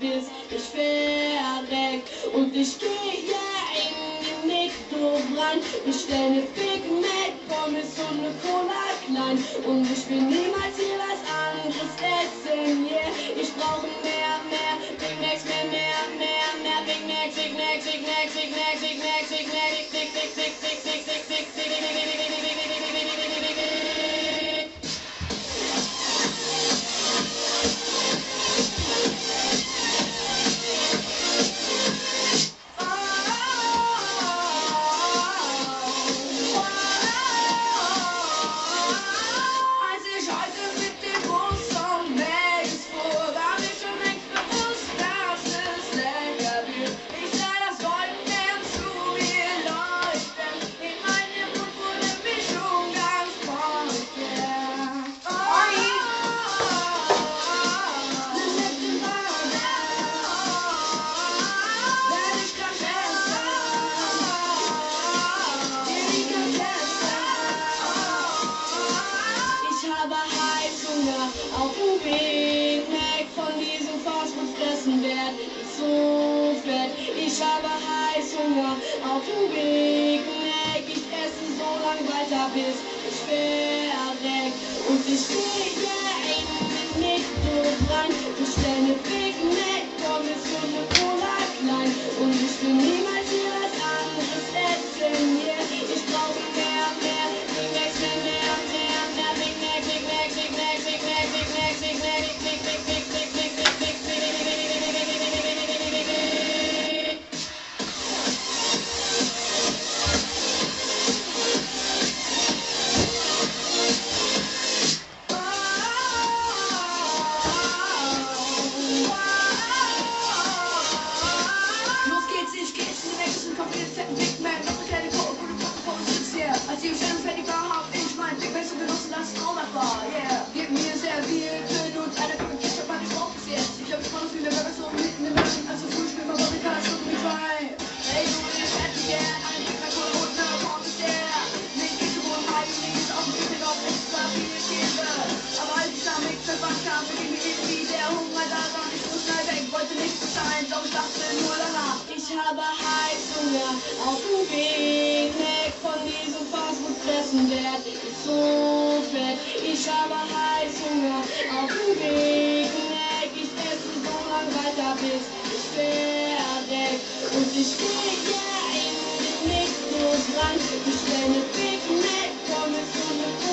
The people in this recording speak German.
bis ich verreck. Und ich geh ja in den Mikro rein, bestell ne Big Mac, Pommes und ne Cola klein. Und ich will niemals hier was anderes essen, yeah. Ich brauche mehr, Big Macs, mehr, Big Macs, Big Macs, Big Macs, Big Macs, Big Macs, Big Macs, Big Macs, Big Macs, Big Macs, Big Macs, Big auf dem Big Mac von diesem Fastfood fressen werd ich so fett. Ich habe Heißhunger auf dem Big Mac. Ich esse so lang weiter bis ich verreck. Und ich geh ja in den Mikro rein, bestell ne Big Mac, Pommes und ne Cola klein. Und ich will niemals hier was anderes essen, yeah. Ich brauche mehr, Big Macs, mehr, Big Mac, Big Mac, Big Mac, Big Mac, Big Mac, Big Mac, Big Mac, Big Mac, Big Mac, Big Mac, Big Mac, los geht's, ich geh in den nächsten Kopf, den fetten Big Mac, noch eine kleine Coke und eine Pommes, yeah. Als ich schon fertig war, hab ich mein Big Mac so genossen, dass es Traumhaft war, yeah. Gib mir Servietten und eine Packung Ketchup, weil ich brauch es jetzt. Ich glaub, ich brauch noch viele Burger so mitten im Menschen, also Frühstück, aber Paprika, Stunden mit rein. Hey du, ich hätte gern ein Big Mac und eine Pommes, yeah. Nicht Käse und Mayonnaise, auf dem Titel auf extra viel Käse. Aber als ich am Mixer kam, beging mir irgendwie der Hunger daran. Ich muss schnell weg, wollte nicht bezahlen, doch ich dachte nur danach. Ich habe Heißhunger auf dem Big Mac, von diesem Fastfood fressen werd ich so fett. Ich habe Heißhunger auf dem Big Mac. Ich esse so lang weiter bis ich verreck. Und ich geh ja in den Mikros rein, bestell ne Big Mac, Pommes und ne